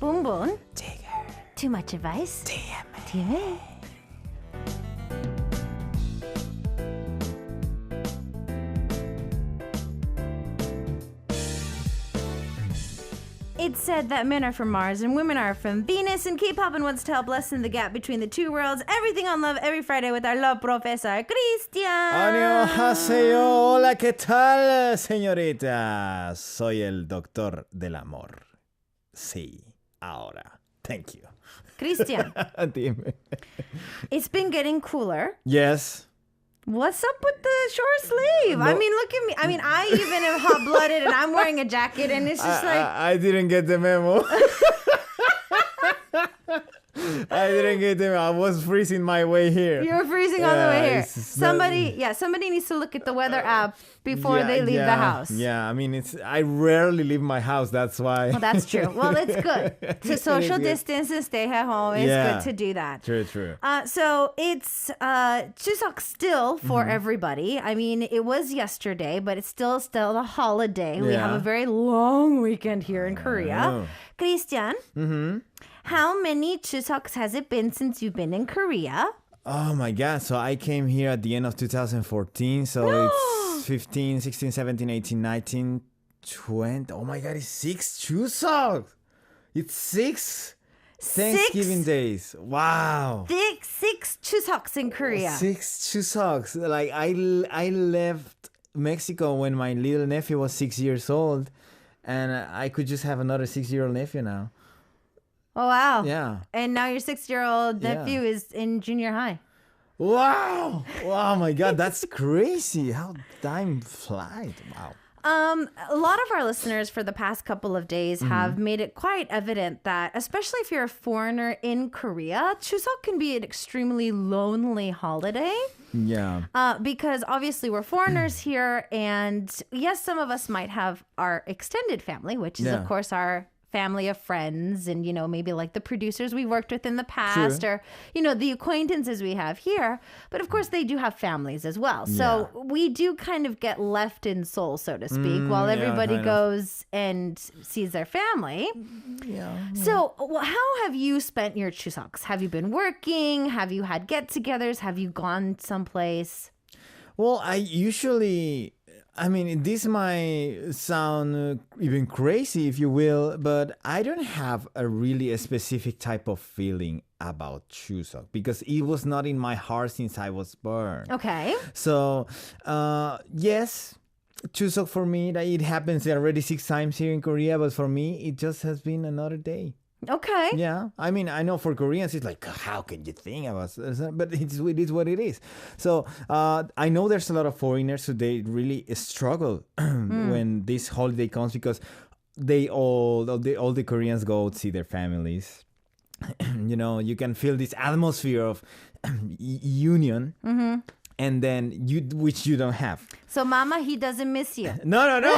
Boon. Jigger. Too much advice. TMA. TMA. It's said that men are from Mars and women are from Venus, and K-Poppin wants to help lessen the gap between the two worlds. Everything on love every Friday with our love professor, Christian. 안녕하세요. Hola, ¿qué tal, señorita? Soy el doctor del amor. Sí, ahora. Thank you. Christian, Dime. it's been getting cooler. Yes. What's up with the short sleeve? No. I mean, look at me. I mean, I even am hot-blooded and I'm wearing a jacket and it's just I didn't get the memo. I didn't get the memo. I was freezing my way here. You were freezing on the way here. Somebody needs to look at the weather app before they leave the house. Yeah, I mean, I rarely leave my house. That's why. Well, that's true. Well, it's good to social distance and stay at home. It's good to do that. True. So it's Chuseok still for everybody. I mean, it was yesterday, but it's still a holiday. We have a very long weekend here in Korea. Christian, how many Chuseoks has it been since you've been in Korea? Oh my God. So I came here at the end of 2014. So it's 15, 16, 17, 18, 19, 20. Oh my God, it's 6 Chuseok. It's 6 Thanksgiving days. Wow. Six Chuseoks in Korea. 6 Chuseoks. Like I left Mexico when my little nephew was 6 years old. And I could just have another 6-year-old nephew now. Oh, wow. Yeah. And now your 6-year-old nephew is in junior high. Wow. Oh my God, that's crazy. How time flies. Wow. A lot of our listeners for the past couple of days have made it quite evident that, especially if you're a foreigner in Korea, Chuseok can be an extremely lonely holiday. Yeah. Because obviously we're foreigners here, and yes, some of us might have our extended family, which is of course our family of friends and, maybe like the producers we worked with in the past or, the acquaintances we have here. But of course, they do have families as well. So we do kind of get left in Seoul, so to speak, while everybody goes and sees their family. Yeah. So how have you spent your Chuseoks? Have you been working? Have you had get-togethers? Have you gone someplace? Well, this might sound even crazy, if you will, but I don't have a specific type of feeling about Chuseok because it was not in my heart since I was born. Okay. So, yes, Chuseok for me, it happens already 6 times here in Korea, but for me, it just has been another day. Okay. Yeah. I mean, I know for Koreans, it's like, how can you think about it? But it is what it is. So I know there's a lot of foreigners who they really struggle when this holiday comes because all the Koreans go see their families. You can feel this atmosphere of union. And then which you don't have. So Mama, he doesn't miss you. No.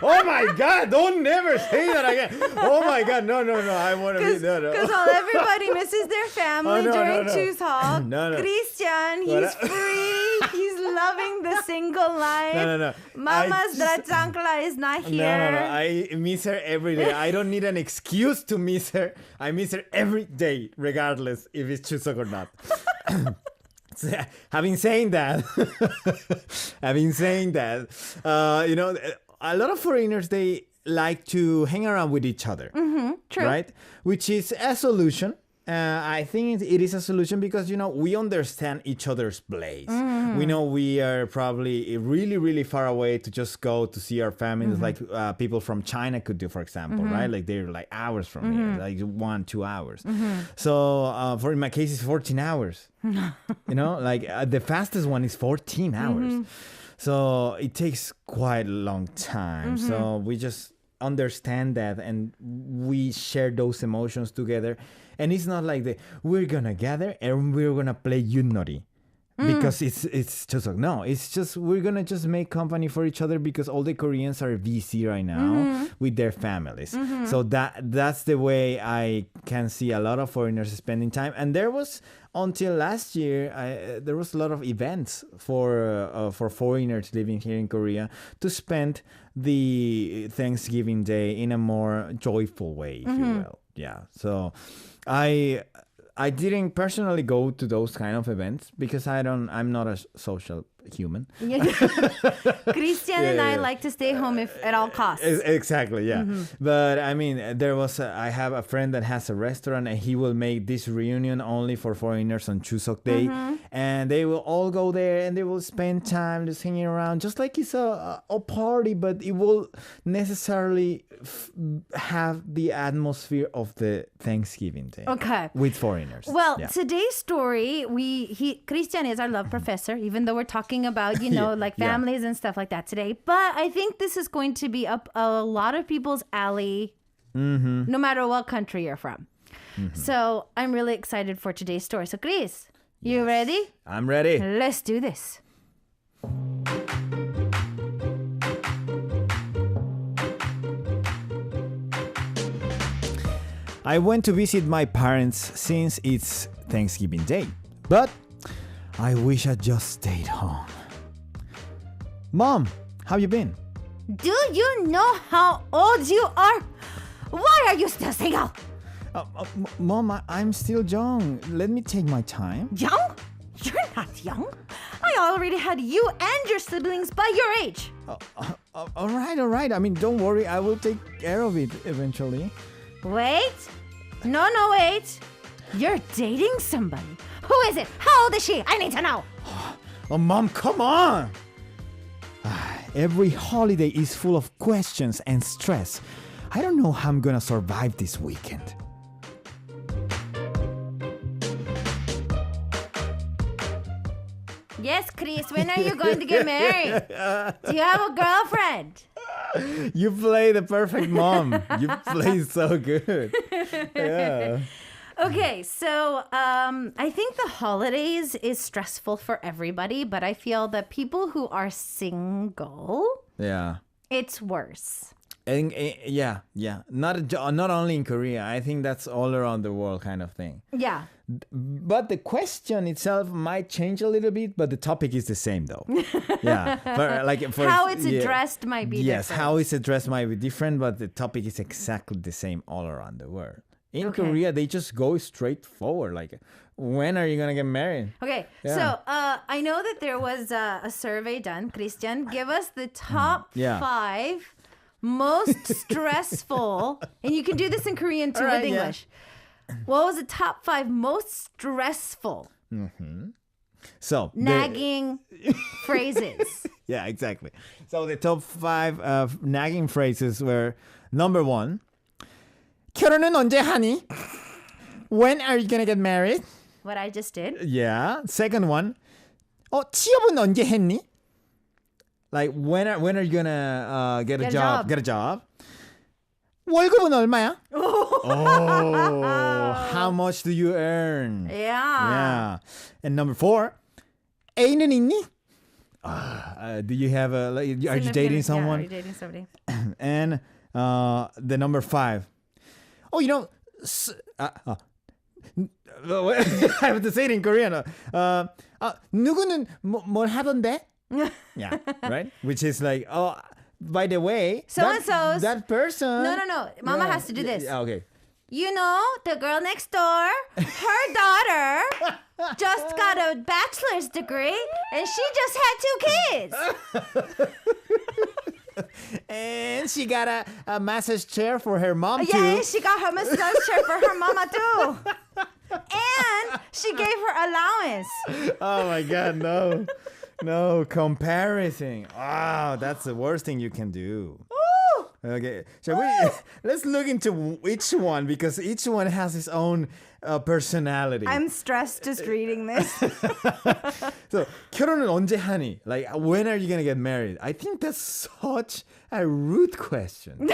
Oh my God! Don't never say that again. Oh my God! No! I want to be because everybody misses their family during Chuseok. No. Christian, he's free. He's loving the single life. No. Mama's Drachankla is not here. No. I miss her every day. I don't need an excuse to miss her. I miss her every day, regardless if it's Chuseok or not. Having saying that, a lot of foreigners, they like to hang around with each other. True. Right? Which is a solution. I think it is a solution because, we understand each other's place. We know we are probably really, really far away to just go to see our families like people from China could do, for example, right? Like they're like hours from here, like 1-2 hours. So in my case, it's 14 hours. The fastest one is 14 hours. So it takes quite a long time. So we just understand that and we share those emotions together. And it's not like we're going to gather and we're going to play Yunori. because it's Chuseok. No, it's just we're gonna just make company for each other because all the Koreans are busy right now with their families. So that's the way I can see a lot of foreigners spending time. And there was until last year, there was a lot of events for foreigners living here in Korea to spend the Thanksgiving Day in a more joyful way, if you will. Yeah. So I didn't personally go to those kind of events because I'm not a social human. Christian and I like to stay home if at all costs. Exactly, yeah. But I mean, I have a friend that has a restaurant and he will make this reunion only for foreigners on Chuseok Day. And they will all go there and they will spend time just hanging around, just like it's a party, but it will necessarily have the atmosphere of the Thanksgiving Day. Okay. With foreigners. Well, today's story, Christian is our love professor, even though we're talking about, like families and stuff like that today. But I think this is going to be up a lot of people's alley, no matter what country you're from. So I'm really excited for today's story. So Chris, you ready? I'm ready. Let's do this. I went to visit my parents since it's Thanksgiving Day, but I wish I just stayed home. Mom, how you been? Do you know how old you are? Why are you still single? Mom, I'm still young. Let me take my time. Young? You're not young. I already had you and your siblings by your age. All right. I mean, don't worry. I will take care of it eventually. Wait. No, wait. You're dating somebody. Who is it? How old is she? I need to know. Oh, Mom, come on. Every holiday is full of questions and stress. I don't know how I'm gonna survive this weekend. Yes, Chris, when are you going to get married? Do you have a girlfriend? You play the perfect mom. You play so good. Yeah. Okay, so I think the holidays is stressful for everybody, but I feel that people who are single, it's worse. And yeah. Not only in Korea. I think that's all around the world kind of thing. Yeah. But the question itself might change a little bit, but the topic is the same though. Yeah. How it's addressed might be different. Yes, how it's addressed might be different, but the topic is exactly the same all around the world. In Korea, they just go straight forward. Like, when are you going to get married? Okay. Yeah. So I know that there was a survey done. Christian, give us the top 5 most stressful, and you can do this in Korean too with English. What was the top 5 most stressful? So nagging phrases. Yeah, exactly. So the top 5 nagging phrases were, number 1, 결혼은 언제 하니? When are you gonna get married? What I just did. Yeah. Second one, 취업은 언제 했니? Like, when are you gonna get a job? Get a job. 월급은 얼마야? How much do you earn? Yeah. And number 4, 애인은 있니? Do you have are you dating someone? Yeah, are you dating somebody? And the number 5. I have to say it in Korean. 누구는 뭘 하던데? Yeah, right? Which is like, by the way, so-and-so's. That person. No. Mama has to do this. Okay. You know, the girl next door, her daughter just got a bachelor's degree and she just had 2 kids. And she got a massage chair for her mom too. Yeah, she got her massage chair for her mama too. And she gave her allowance. Oh my God, no. No, comparison. Wow, that's the worst thing you can do. Ooh. Okay, shall we? Let's look into each one because each one has its own personality. I'm stressed just reading this. So, 결혼은 언제 하니? Like, when are you gonna get married? I think that's such a rude question.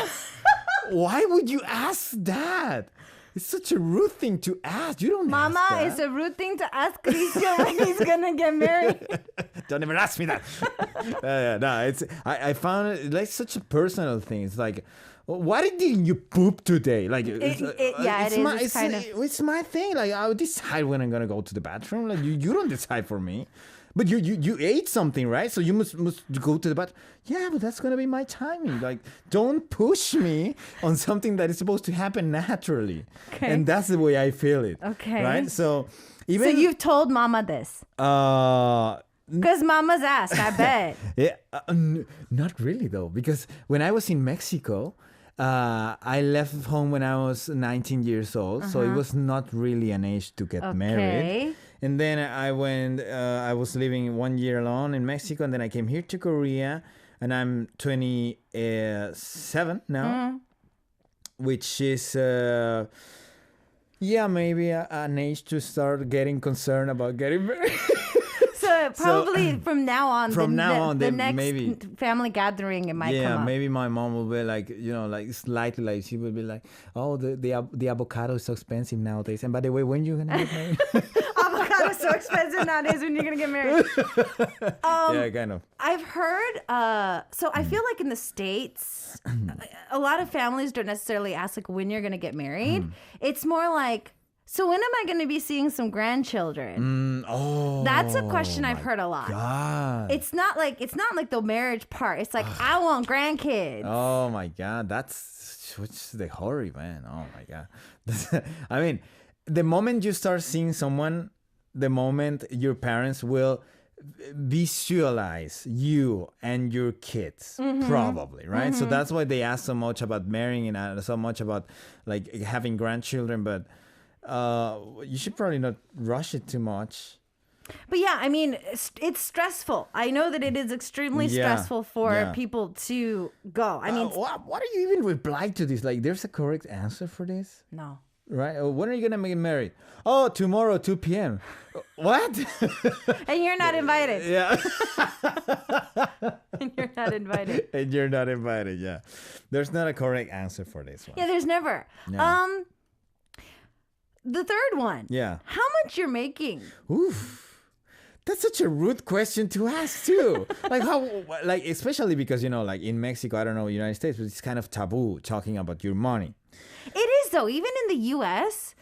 Why would you ask that? It's such a rude thing to ask. You don't Mama, ask that. it's a rude thing to ask Christian when he's gonna get married. Don't even ask me that. No, it's I found it like such a personal thing. It's like, why didn't you poop today? Like, it's my thing. Like, I'll decide when I'm gonna go to the bathroom. Like, you don't decide for me. But you ate something, right? So you must go to the bathroom. Yeah, but that's gonna be my timing. Like, don't push me on something that is supposed to happen naturally. Okay. And that's the way I feel it. Okay. Right? So you've told Mama this. Because Mama's asked, I bet. Yeah, not really though, because when I was in Mexico, I left home when I was 19 years old, so it was not really an age to get married. And then I went. I was living 1 year alone in Mexico, and then I came here to Korea, and I'm 27 now, which is maybe an age to start getting concerned about getting married. Probably from now on, the next maybe family gathering, it might come up. Yeah, maybe my mom will be like, like slightly, like she will be like, oh, the avocado is so expensive nowadays. And by the way, when you gonna get married? Avocado is so expensive nowadays. When you're gonna get married? Yeah, kind of. I've heard. So I feel like in the States, a lot of families don't necessarily ask like when you're gonna get married. It's more like, so when am I going to be seeing some grandchildren? That's a question I've heard a lot. God. It's not like the marriage part. It's like, I want grandkids. Oh my God, that's the hurry, man. Oh my God. I mean, the moment you start seeing someone, the moment your parents will visualize you and your kids, probably, right? So that's why they ask so much about marrying and so much about like having grandchildren, but you should probably not rush it too much. But yeah, I mean, it's stressful. I know that it is extremely stressful for people to go. I mean, what do you even reply to this? Like, there's a correct answer for this? No. Right? When are you gonna get married? Oh, tomorrow, 2 p.m. What? And you're not invited. Yeah. And you're not invited. And you're not invited. Yeah. There's not a correct answer for this one. Yeah, there's never. No. The third one. Yeah. How much you're making? Oof. That's such a rude question to ask too. Like especially because, like in Mexico, I don't know, United States, but it's kind of taboo talking about your money. It is though. Even in the US,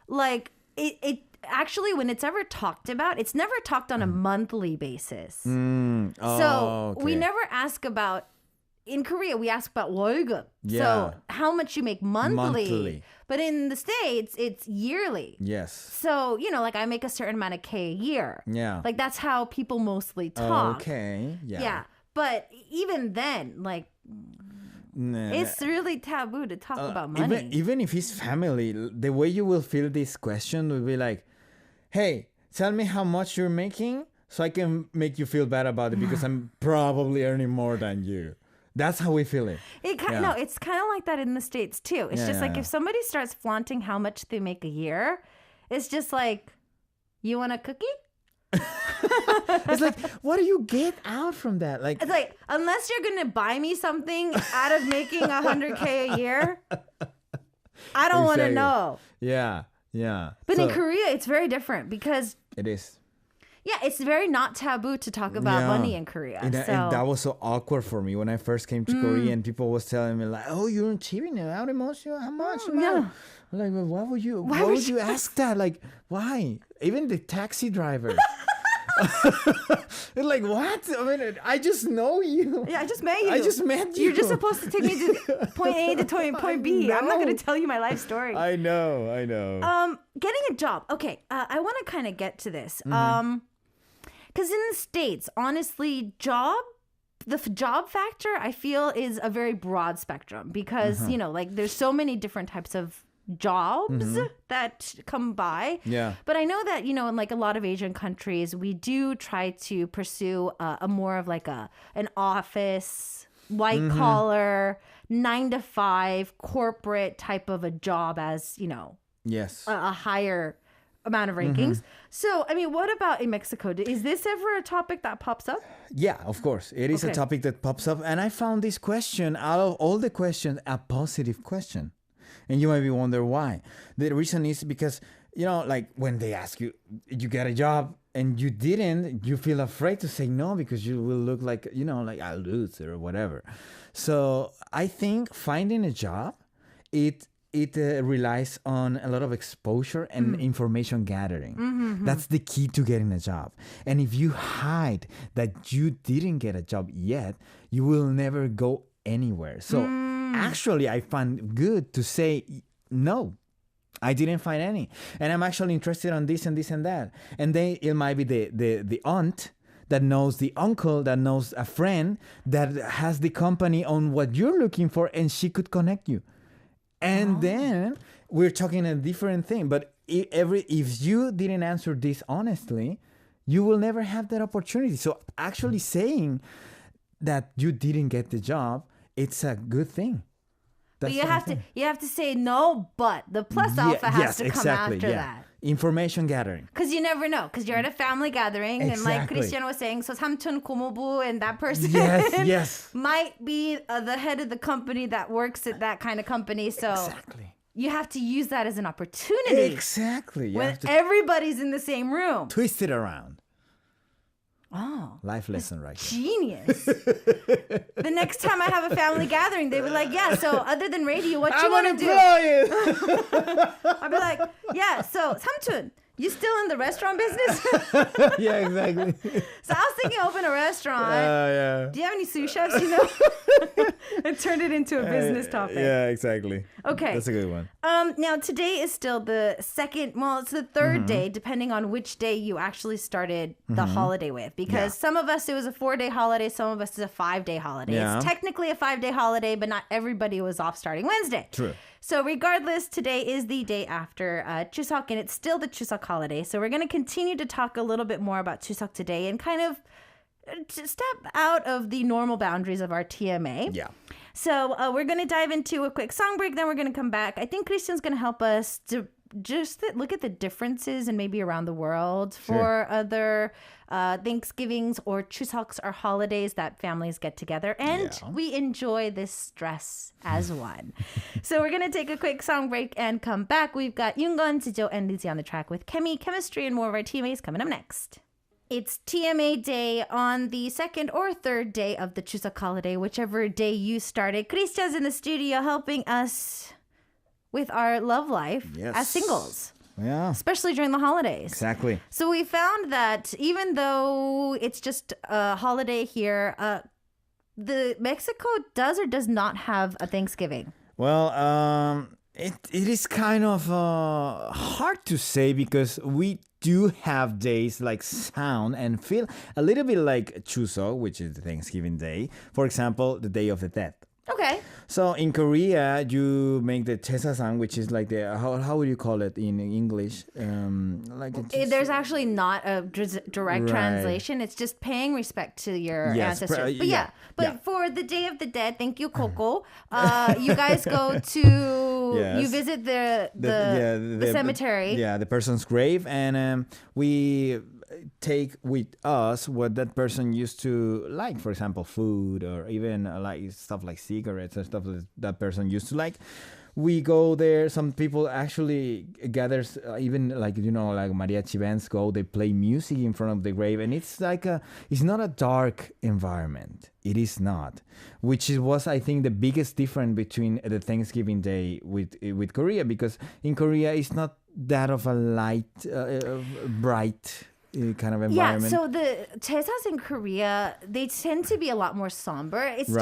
like it actually, when it's ever talked about, it's never talked on a monthly basis. So we never ask about. In Korea, we ask about 월급. Yeah. So how much you make monthly. But in the States, it's yearly. Yes. So, like I make a certain amount of K a year. Yeah. Like that's how people mostly talk. Okay. Yeah. Yeah. But even then, like, it's really taboo to talk about money. Even if it's family, the way you will feel this question will be like, hey, tell me how much you're making so I can make you feel bad about it because I'm probably earning more than you. That's how we feel it. No, it's kind of like that in the States too. It's just like if somebody starts flaunting how much they make a year, it's just like, you want a cookie? It's like, what do you get out from that? Like, it's like, unless you're gonna buy me something out of making 100K a year, I don't want to know. Yeah. But in Korea, it's very different because it is. Yeah, it's very not taboo to talk about money in Korea. And that was so awkward for me when I first came to Korea and people was telling me like, oh, you're cheating now. How much? Yeah. Like, well, why would you ask that? Like, why? Even the taxi driver. Like, what? I mean, I just know you. Yeah, I just met you. I just met you. You're just supposed to take me to point A to point B. I'm not going to tell you my life story. I know. Getting a job. Okay, I want to kind of get to this. Because in the States, honestly, the job factor, I feel, is a very broad spectrum because, like there's so many different types of jobs that come by. Yeah. But I know that, in like a lot of Asian countries, we do try to pursue a more of like an office, white collar, 9-to-5 corporate type of a job as, yes, a higher amount of rankings. So, I mean, what about in Mexico? Is this ever a topic that pops up? Yeah, of course. It is a topic that pops up. And I found this question, out of all the questions, a positive question. And you might be wondering why. The reason is because, like when they ask you, you get a job and you didn't, you feel afraid to say no because you will look like, like a loser or whatever. So I think finding a job, it relies on a lot of exposure and information gathering. Mm-hmm. That's the key to getting a job. And if you hide that you didn't get a job yet, you will never go anywhere. So actually, I find good to say, no, I didn't find any. And I'm actually interested on this and this and that. And then it might be the aunt that knows the uncle, that knows a friend that has the company on what you're looking for, and she could connect you. And then we're talking a different thing. But if you didn't answer this honestly, you will never have that opportunity. So actually saying that you didn't get the job, it's a good thing. That's but you have to say no, but the plus alpha has to come after that. Information gathering. Because you never know. Because you're at a family gathering. Exactly. And like Christian was saying, so 삼촌 고모부 and that person yes. might be the head of the company that works at that kind of company. So exactly. You have to use that as an opportunity. Exactly. When everybody's in the same room. Twist it around. Oh. Life lesson right Genius. The next time I have a family gathering, they were like, yeah, so other than radio, what you want to do? I'll be like, yeah, so 삼촌, you still in the restaurant business? Yeah, exactly. So I was thinking open a restaurant. Yeah. Do you have any sous chefs, and turn it into a business topic. Yeah, exactly. Okay. That's a good one. Now, today is still the second, it's the third day, depending on which day you actually started the holiday with. Because some of us, it was a 4-day holiday. Some of us, it's a 5-day holiday. Yeah. It's technically a 5-day holiday, but not everybody was off starting Wednesday. True. So regardless, today is the day after Chuseok, and it's still the Chuseok holiday. So we're going to continue to talk a little bit more about Chuseok today and kind of step out of the normal boundaries of our TMA. Yeah. So we're going to dive into a quick song break, then we're going to come back. I think Christian's going to help us to just look at the differences and maybe around the world for other Thanksgivings or Chuseoks or holidays that families get together. And we enjoy this stress as one. So we're going to take a quick song break and come back. We've got Yoongun, Zijo, and Lizzie on the track with Chemistry, and more of our TMAs coming up next. It's TMA day on the second or third day of the Chuseok holiday, whichever day you started. Christian's in the studio helping us with our love life as singles. Yeah. Especially during the holidays. Exactly. So we found that even though it's just a holiday here, the Mexico does or does not have a Thanksgiving. Well, it is kind of hard to say because we do have days like sound and feel a little bit like Chuseok, which is the Thanksgiving day. For example, the Day of the Dead. Okay. So in Korea, you make the 제사상, which is like the how would you call it in English? There's actually not a direct translation. It's just paying respect to your ancestors. But for the Day of the Dead, thank you, Coco. You guys go to you visit the cemetery. The person's grave, and we take with us what that person used to like, for example, food or even like stuff like cigarettes or stuff that person used to like. We go there. Some people actually gathers, even like mariachi bands go. They play music in front of the grave, and it's like it's not a dark environment. It is not, which was I think the biggest difference between the Thanksgiving Day with Korea, because in Korea it's not that of a light, bright kind of environment. Yeah, so the 제사s in Korea, they tend to be a lot more somber. It's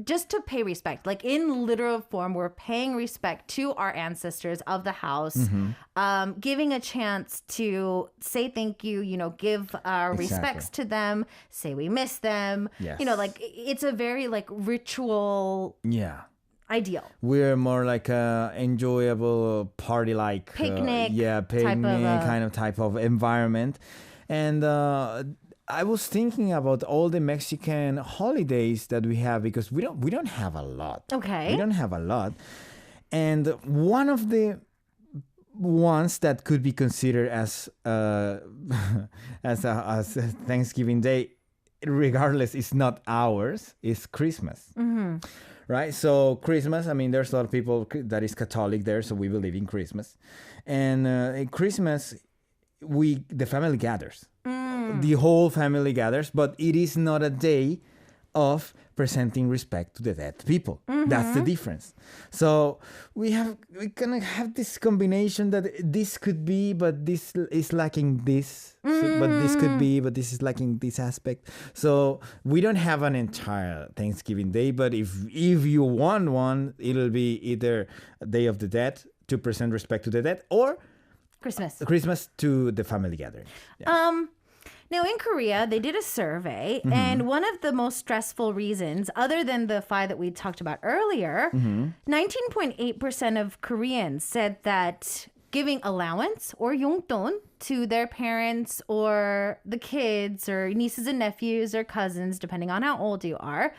just to pay respect. Like in literal form, we're paying respect to our ancestors of the house, giving a chance to say thank you, give our respects to them, say we miss them. Yes. It's a very ritual ideal. We're more like a enjoyable party like picnic type of environment. And I was thinking about all the Mexican holidays that we have, because we don't have a lot. Okay. We don't have a lot. And one of the ones that could be considered as as a Thanksgiving Day, regardless, is not ours, is Christmas. Mm-hmm. right? So Christmas, I mean, there's a lot of people that is Catholic there, so we believe in Christmas. And at Christmas, the family gathers. The whole family gathers, but it is not a day of presenting respect to the dead people. That's the difference. So we kind of have this combination that this could be, but this is lacking this. But this could be, but this is lacking this aspect. So we don't have an entire Thanksgiving Day, but if you want one, it'll be either Day of the Dead to present respect to the dead, or Christmas to the family gathering. Yeah. Now, in Korea, they did a survey, and one of the most stressful reasons, other than the 5 that we talked about earlier, 19.8% of Koreans said that giving allowance or yongdon to their parents or the kids or nieces and nephews or cousins, depending on how old you are,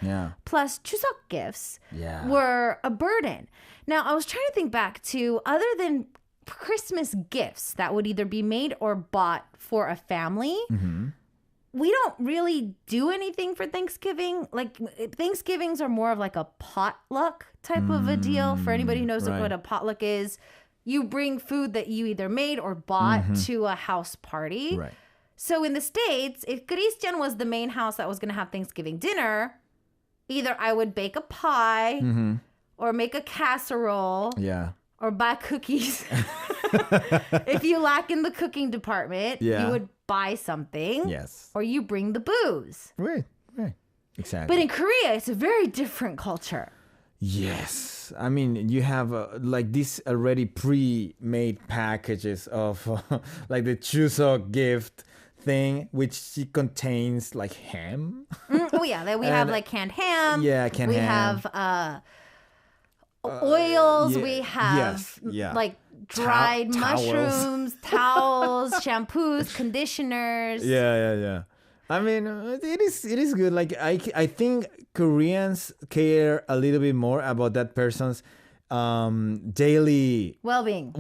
plus Chuseok gifts were a burden. Now, I was trying to think back to, other than Christmas gifts that would either be made or bought for a family, we don't really do anything for Thanksgiving. Like, Thanksgivings are more of like a potluck type of a deal. For anybody who knows what a potluck is, you bring food that you either made or bought to a house party. Right. So in the States, if Christian was the main house that was going to have Thanksgiving dinner, either I would bake a pie or make a casserole. Yeah. Or buy cookies. If you lack in the cooking department, you would buy something. Yes. Or you bring the booze. Right. Exactly. But in Korea, it's a very different culture. Yes. I mean, you have like these already pre-made packages of like the Chuseok gift thing, which contains like ham. Oh, yeah. We have like canned ham. Yeah, canned ham. We have oils, we have like dried mushrooms, towels, shampoos, conditioners. Yeah. I mean, it is good. Like I think Koreans care a little bit more about that person's daily well-being,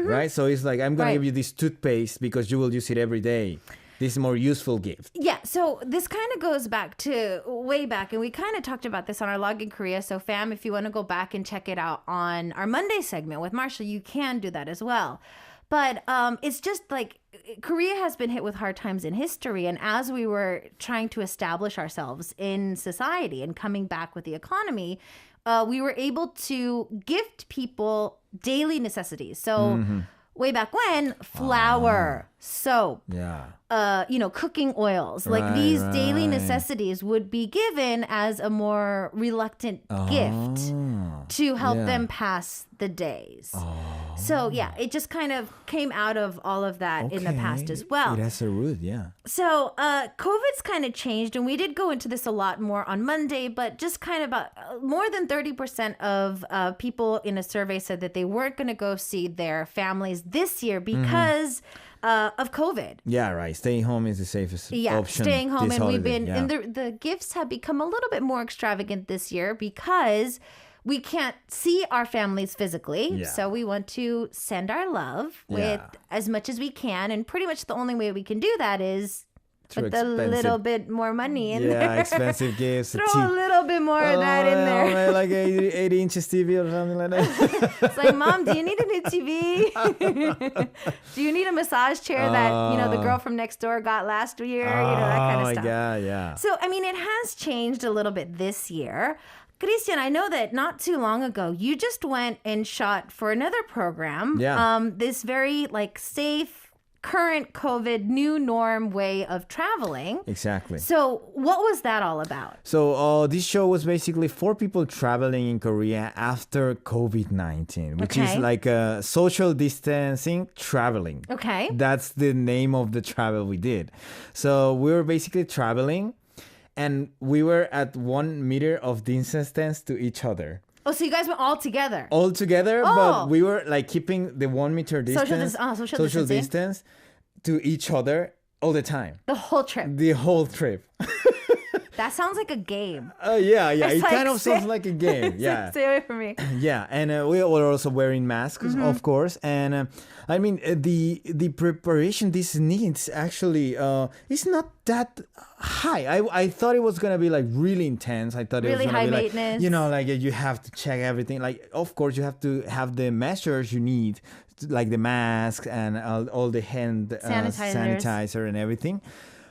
right? So it's like, I'm gonna give you this toothpaste because you will use it every day. This more useful gift. Yeah, so this kind of goes back to way back, and we kind of talked about this on our Log in Korea. So fam, if you want to go back and check it out on our Monday segment with Marshall, you can do that as well. But it's just like Korea has been hit with hard times in history. And as we were trying to establish ourselves in society and coming back with the economy, we were able to gift people daily necessities. So way back when, flour, soap, cooking oils, like these daily necessities would be given as a more reluctant gift to help them pass the days. So yeah, it just kind of came out of all of that in the past as well. It has a root, So COVID's kind of changed, and we did go into this a lot more on Monday, but just kind of about more than 30% of people in a survey said that they weren't going to go see their families this year because of COVID. Yeah, right. Staying home is the safest option. Staying home, and holiday. we've been, and the gifts have become a little bit more extravagant this year because we can't see our families physically. Yeah. So we want to send our love with as much as we can, and pretty much the only way we can do that is put a little bit more money in there. Yeah, expensive gifts. Throw a little bit more of that in there. Like 8 inches TV or something like that. It's like, Mom, do you need a new TV? Do you need a massage chair that, the girl from next door got last year? That kind of stuff. Yeah. So, I mean, it has changed a little bit this year. Christian, I know that not too long ago, you just went and shot for another program. Yeah. This very, safe, current COVID new norm way of traveling. Exactly. So what was that all about? So this show was basically for people traveling in Korea after COVID-19, which is like a social distancing traveling. Okay. That's the name of the travel we did. So we were basically traveling, and we were at 1 meter of distance to each other. Oh, so you guys went all together? All together, but we were keeping the 1 meter distance, social distance to each other all the time. The whole trip. The whole trip. That sounds like a game. Yeah. It's It like kind of sounds like a game. Yeah. Stay away from me. Yeah, and we were also wearing masks, of course. And I mean, the preparation this needs actually is not that high. I thought it was gonna be like really intense. I thought Really it was gonna high be maintenance. like you have to check everything. Like, of course, you have to have the measures you need, like the mask and all the hand sanitizer and everything.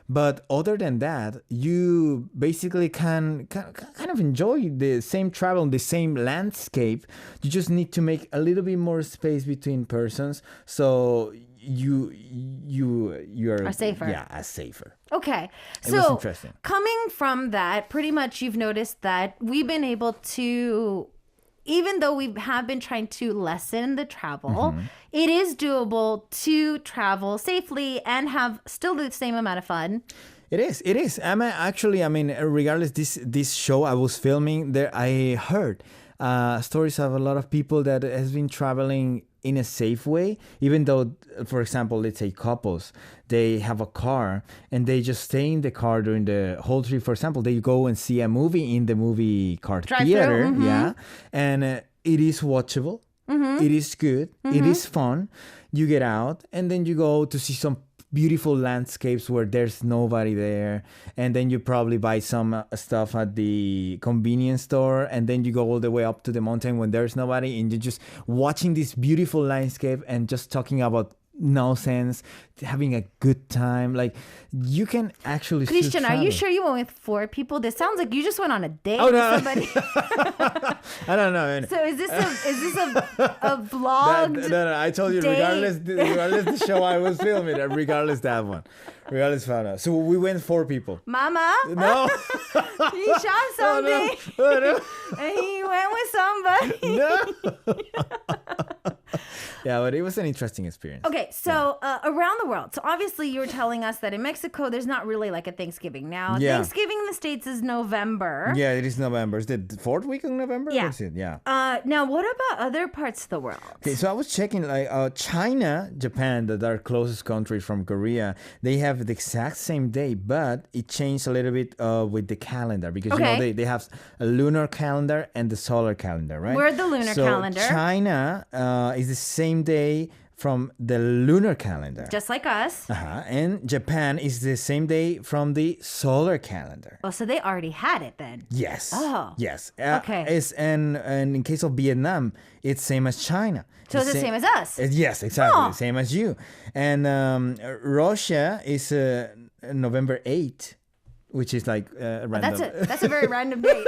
But other than that, you basically can kind of enjoy the same travel, the same landscape. You just need to make a little bit more space between persons, so you are safer. Yeah, safer. Okay, It was so interesting. coming from that, pretty much you've noticed that we've been able to, even though we have been trying to lessen the travel, it is doable to travel safely and have still the same amount of fun. It is. I mean, regardless, this show I was filming there, I heard stories of a lot of people that has been traveling in a safe way, even though, for example, let's say couples, they have a car and they just stay in the car during the whole trip. For example, they go and see a movie in the movie car theater, yeah, and it is watchable. It is good. It is fun. You get out and then you go to see some beautiful landscapes where there's nobody there, and then you probably buy some stuff at the convenience store, and then you go all the way up to the mountain when there's nobody, and you're just watching this beautiful landscape and just talking about nonsense, having a good time. Like, you can actually Christian, are you sure you went with 4 people? This sounds like you just went on a date Oh, with no. somebody. I don't know, man. So is this a vlog? No, I told you, date? regardless the show I was filming, regardless that one, regardless photo. So we went 4 people. Mama? No. He shot something No. and he went with somebody. No. Yeah, but it was an interesting experience. Okay, so around the world. So obviously you were telling us that in Mexico, there's not really like a Thanksgiving now. Yeah. Thanksgiving in the States is November. Yeah, it is November. Is it the 4th week of November? Yeah. That's it, yeah. Now, what about other parts of the world? Okay, so I was checking, like China, Japan, that are closest countries from Korea, they have the exact same day, but it changed a little bit with the calendar, because you know they have a lunar calendar and the solar calendar, right? We're the lunar calendar. China is the same day from the lunar calendar. Just like us. And Japan is the same day from the solar calendar. Oh, so they already had it then. Yes. Oh. Yes. Okay. And in case of Vietnam, it's same as China. So it's the same as us. Yes, exactly. Oh. Same as you. And Russia is November 8th, which is like random. That's a very random date.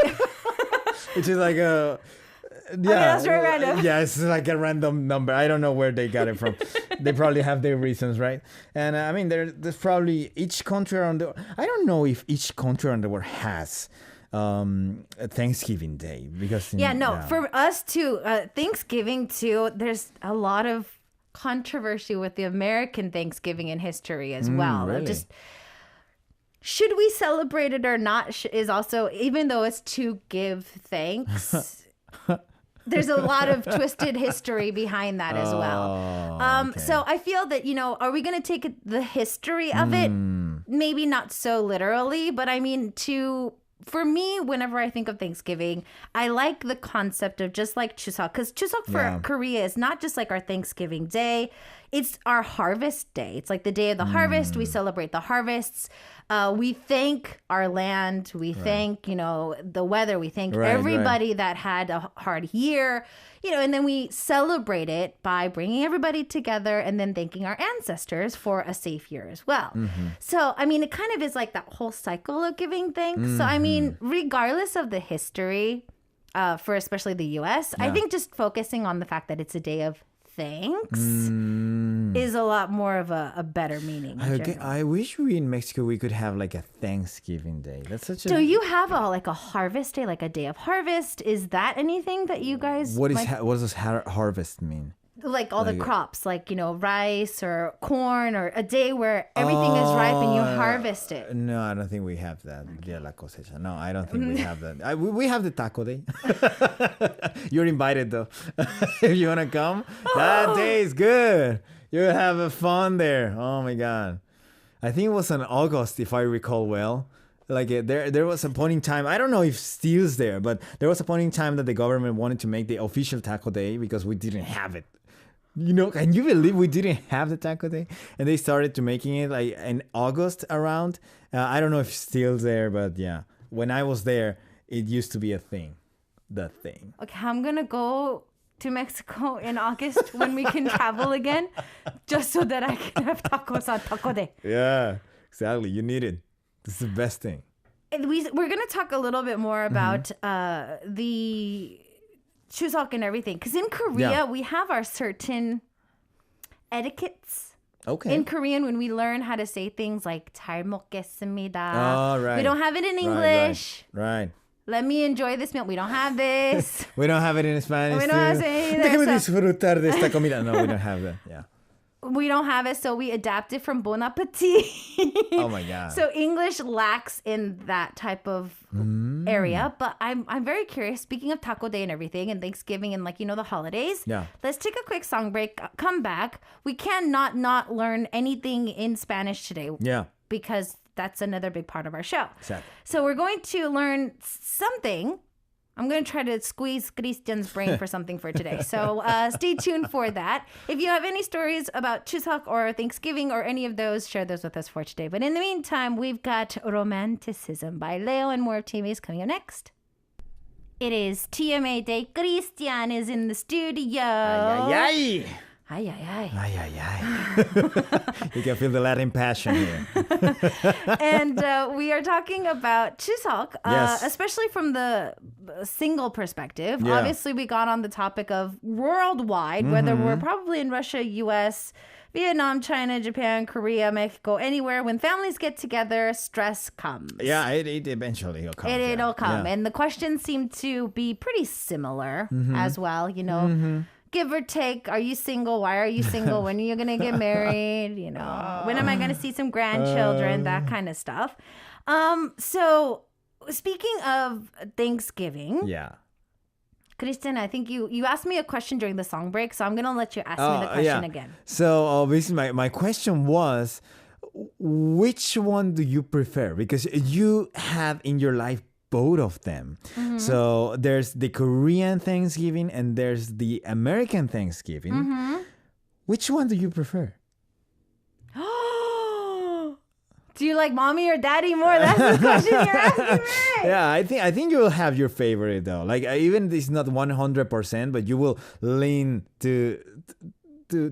Which is like a... Yeah, Okay, that's very random. Yeah, it's like a random number. I don't know where they got it from. They probably have their reasons, right? And I mean, there's probably each country around the... I don't know if each country around the world has a Thanksgiving Day, because... For us too, Thanksgiving too, there's a lot of controversy with the American Thanksgiving in history as well. Really? Should we celebrate it or not is also, even though it's to give thanks... There's a lot of twisted history behind that as well. Okay. So I feel that, are we going to take the history of it? Maybe not so literally, but I mean, for me, whenever I think of Thanksgiving, I like the concept of just like Chuseok, because Chuseok for Korea is not just like our Thanksgiving day. It's our harvest day. It's like the day of the harvest. We celebrate the harvests. We thank our land. We thank, the weather. We thank everybody that had a hard year, and then we celebrate it by bringing everybody together and then thanking our ancestors for a safe year as well. So, I mean, it kind of is like that whole cycle of giving thanks. So, I mean, regardless of the history, for especially the U.S., I think just focusing on the fact that it's a day of thanks is a lot more of a better meaning. I wish we in Mexico we could have like a Thanksgiving Day. That's such a... Do you have a harvest day, like a day of harvest? Is that anything that you guys... What does harvest mean? Like all the crops, like, rice or corn, or a day where everything is ripe and you harvest it. No, I don't think we have that. Dia la cosecha. No, I don't think we have that. We have the taco day. You're invited though. If you want to come, that day is good. You'll have fun there. Oh my God. I think it was in August, if I recall well. Like there was a point in time, I don't know if still's there, but there was a point in time that the government wanted to make the official taco day because we didn't have it. Can you believe we didn't have the taco day? And they started to making it like in August around. I don't know if still's there, but yeah. When I was there, it used to be a thing. The thing. Okay, I'm going to go to Mexico in August when we can travel again, just so that I can have tacos on Taco Day. Yeah, exactly. You need it. This is the best thing. We're going to talk a little bit more about the Chuseok and everything. Because in Korea, we have our certain etiquettes. Okay. In Korean, when we learn how to say things like 잘 먹겠습니다. Oh, right. We don't have it in English. Right. Let me enjoy this meal. We don't have this. We don't have it in Spanish. We don't have it either. Déjame disfrutar de esta comida. No, we don't have that. Yeah. We don't have it, so we adapt it from Bon Appetit. Oh my God. So English lacks in that type of area. But I'm very curious. Speaking of Taco Day and everything, and Thanksgiving and the holidays. Yeah. Let's take a quick song break. Come back. We cannot not learn anything in Spanish today. Yeah. Because that's another big part of our show. Exactly. So we're going to learn something. I'm going to try to squeeze Christian's brain for something for today. So stay tuned for that. If you have any stories about Chuseok or Thanksgiving or any of those, share those with us for today. But in the meantime, we've got Romanticism by Leo and more of TMA's coming up next. It is TMA Day. Christian is in the studio. Ay, ay, ay. Ay, ay, ay. Ay, ay, ay. You can feel the Latin passion here. And we are talking about Chuseok, Yes. especially from the single perspective. Yeah. Obviously, we got on the topic of worldwide, whether we're probably in Russia, US, Vietnam, China, Japan, Korea, Mexico, anywhere. When families get together, stress comes. Yeah, it eventually will come. It'll come. Yeah. And the questions seem to be pretty similar as well, Give or take, are you single? Why are you single? When are you going to get married? When am I going to see some grandchildren? That kind of stuff. So speaking of Thanksgiving, Yeah. Christian, I think you asked me a question during the song break, so I'm going to let you ask me the question again. So basically my question was, which one do you prefer? Because you have in your life both of them. So there's the Korean Thanksgiving and there's the American Thanksgiving. Which one do you prefer? Do you like mommy or daddy more? That's the question you're asking me. Yeah, I think you will have your favorite though. Like even if it's not 100%, but you will lean to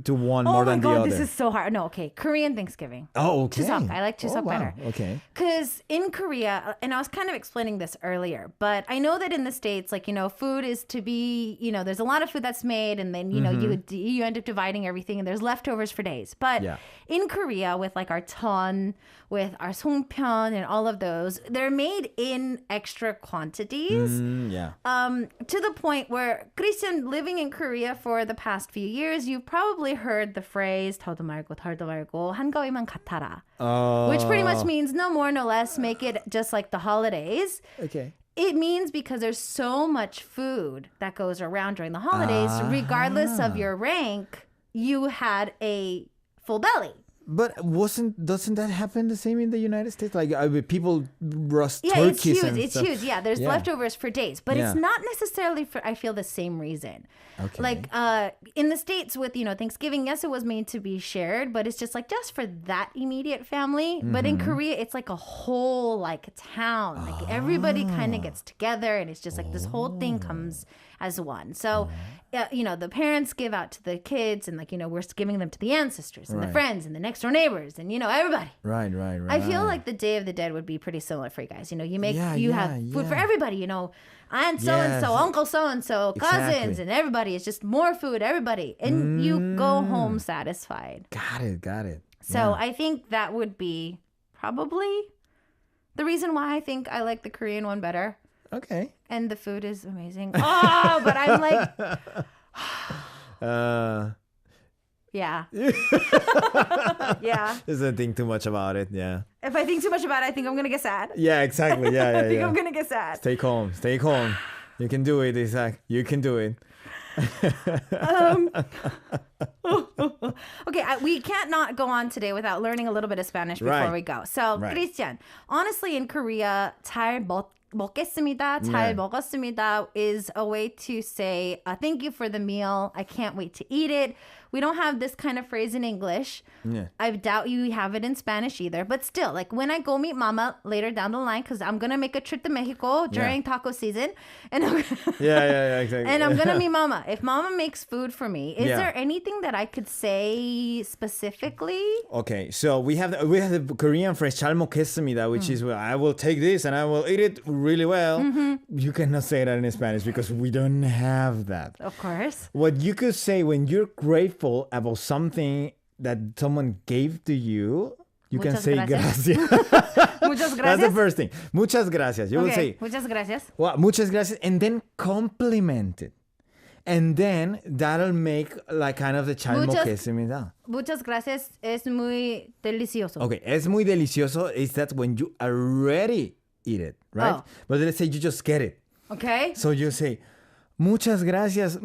one more than the other. Oh my God, this is so hard. No, okay. Korean Thanksgiving. Oh, okay. Chuseok. I like Chuseok better. Okay. Because in Korea, and I was kind of explaining this earlier, but I know that in the States, food is to be, there's a lot of food that's made and then, you end up dividing everything and there's leftovers for days. But in Korea, with our ton, with our songpyeon and all of those, they're made in extra quantities. To the point where, Christian, living in Korea for the past few years, you've probably heard the phrase 더도 말고 덜도 말고 한가위만 같아라. Which pretty much means no more, no less, make it just like the holidays. Okay. It means because there's so much food that goes around during the holidays, regardless of your rank, you had a full belly. But doesn't that happen the same in the United States? Like people roast turkeys and it's stuff. huge. Yeah, there's leftovers for days, but it's Yeah. not necessarily for, I feel, the same reason. Okay. Like in the States with, Thanksgiving, yes, it was made to be shared, but it's just for that immediate family. But in Korea, it's like a whole town. Like everybody kind of gets together and it's just this whole thing comes as one. So, the parents give out to the kids and we're giving them to the ancestors and the friends and the next door neighbors and, everybody. Right. I feel like the Day of the Dead would be pretty similar for you guys. You have food for everybody, aunt so-and-so, uncle so-and-so, cousins, Exactly. and everybody. It's just more food, everybody. And you go home satisfied. Got it. So I think that would be probably the reason why I think I like the Korean one better. Okay. And the food is amazing. Oh, but I'm like... Yeah. Yeah. Doesn't think too much about it. Yeah. If I think too much about it, I think I'm going to get sad. Yeah, exactly. Yeah. I think I'm going to get sad. Stay calm. You can do it, Isaac. You can do it. Okay, we can't not go on today without learning a little bit of Spanish before we go. So, Christian, honestly, in Korea, 잘 먹겠습니다, 잘 먹었습니다 is a way to say thank you for the meal. I can't wait to eat it. We don't have this kind of phrase in English. Yeah. I doubt you have it in Spanish either. But still, like when I go meet Mama later down the line, because I'm going to make a trip to Mexico during taco season. And exactly. And I'm going to meet Mama. If Mama makes food for me, is there anything that I could say specifically? Okay, so we have the Korean phrase 잘 먹겠습니다, which is, well, I will take this and I will eat it really well. You cannot say that in Spanish because we don't have that. Of course. What you could say when you're grateful about something that someone gave to you, you can say gracias. Muchas gracias. That's the first thing. Muchas gracias. You will say muchas gracias. Well, muchas gracias, and then compliment it. And then that'll make like kind of the 잘 먹겠습니다. Muchas gracias es muy delicioso. Okay, es muy delicioso is that when you already eat it, right? Oh. But let's say you just get it. Okay. So you say, muchas gracias.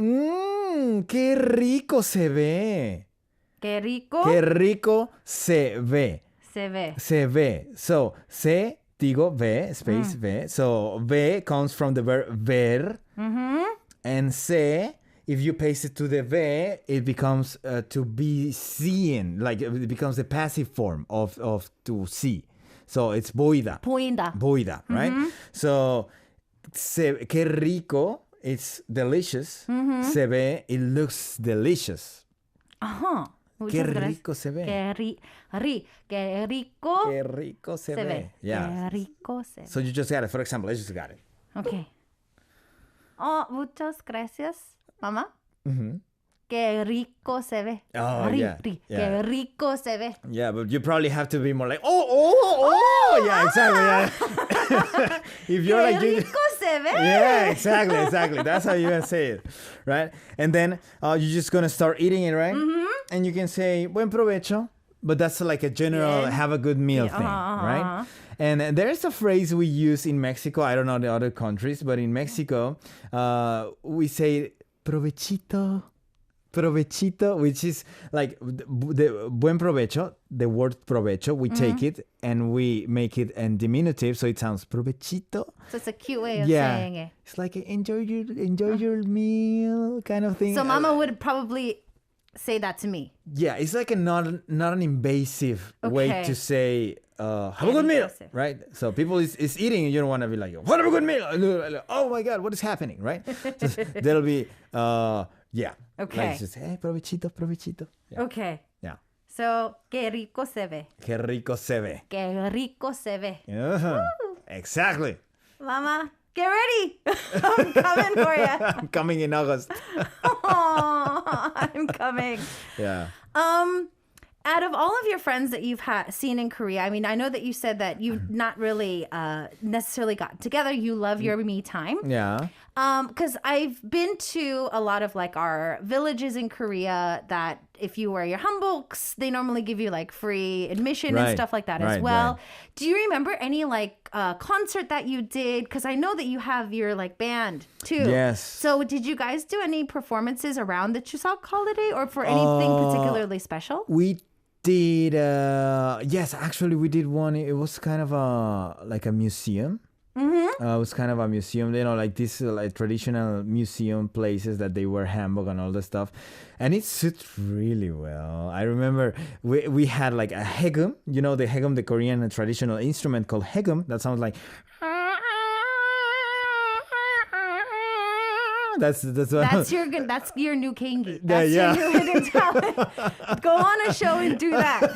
Qué rico se ve. Qué rico. Qué rico se ve. Se ve. Se ve. So, se, digo, ve, space, ve. So, ve comes from the verb ver. And se, if you paste it to the ve, it becomes to be seen. Like, it becomes the passive form of to see. So, it's boida. Boida, right? So, qué rico. It's delicious. Se ve, it looks delicious. Qué rico se ve. Qué rico se ve. Yeah. Qué rico se ve. So you just got it. For example, I just got it. Okay. Oh, muchas gracias, mamá. Qué rico se ve. Oh, yeah. Qué rico se ve. Yeah, but you probably have to be more like, oh. Yeah, exactly. Yeah. If you're Qué like, rico se ve. Yeah, exactly. That's how you say it, right? And then you're just gonna start eating it, right? And you can say buen provecho, but that's like a general have a good meal thing, right? And there's a phrase we use in Mexico. I don't know the other countries, but in Mexico, we say provechito. Provechito, which is like the buen provecho, the word provecho, we take it and we make it in diminutive, so it sounds provechito. So it's a cute way of saying it. It's like enjoy your meal kind of thing. So Mama would probably say that to me. Yeah, it's like not an invasive way to say have a good meal, right? So people is eating and you don't want to be like, what have a good meal? Oh my God, what is happening, right? So there'll be yeah. Okay. Like just, hey, provechito. Yeah. Okay. Yeah. So, qué rico se ve. Qué rico se ve. Qué rico se ve. Exactly. Mama, get ready. I'm coming for you. I'm coming in August. Oh, I'm coming. Yeah. Out of all of your friends that you've seen in Korea, I mean, I know that you said that you've not really necessarily gotten together. You love your me time. Yeah. Because I've been to a lot of like our villages in Korea that if you wear your hanboks, they normally give you like free admission and stuff like that as well. Right. Do you remember any like concert that you did? Because I know that you have your like band too. Yes. So did you guys do any performances around the Chuseok holiday or for anything particularly special? We did, yes, actually we did one. It was kind of like a museum. It was kind of a museum, you know, like these like traditional museum places that they wear hanbok and all that stuff. And it suits really well. I remember we had like a haegum, you know, the haegum, the Korean traditional instrument called haegum. That sounds like... That's your new Kengi. That's your new hidden talent. Go on a show and do that.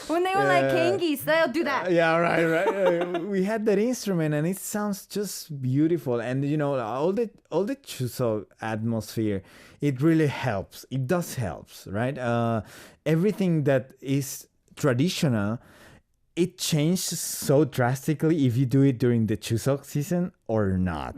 When they were like Kengis, they'll do that. Yeah, right. We had that instrument and it sounds just beautiful. And you know, all the Chuseok atmosphere, it really helps. It does helps, right? Everything that is traditional, it changes so drastically if you do it during the Chuseok season or not.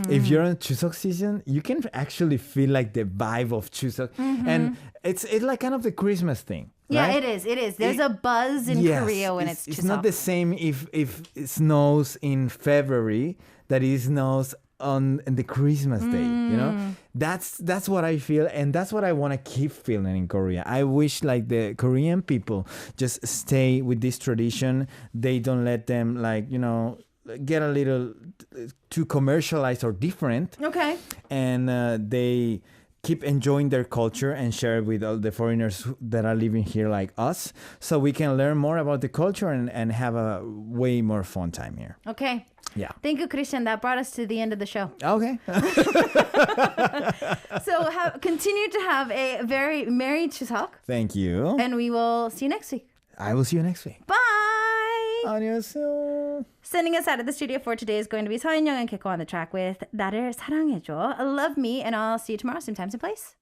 If you're on Chuseok season, you can actually feel like the vibe of Chuseok. And it's like kind of the Christmas thing. Yeah, right? it is. There's a buzz in Korea when it's Chuseok. It's not the same if it snows in February that it snows on the Christmas day, you know? That's what I feel, and that's what I want to keep feeling in Korea. I wish like the Korean people just stay with this tradition. They don't let them like, you know, get a little too commercialized or different. Okay. And they keep enjoying their culture and share it with all the foreigners that are living here like us, so we can learn more about the culture and have a way more fun time here. Okay. Yeah. Thank you, Christian. That brought us to the end of the show. Okay. So continue to have a very merry Chuseok. Thank you. And we will see you next week. I will see you next week. Bye. 안녕하세요. Sending us out of the studio for today is going to be 서인영 and Kiko on the track with 나를 사랑해줘. Love me, and I'll see you tomorrow, same time, same place.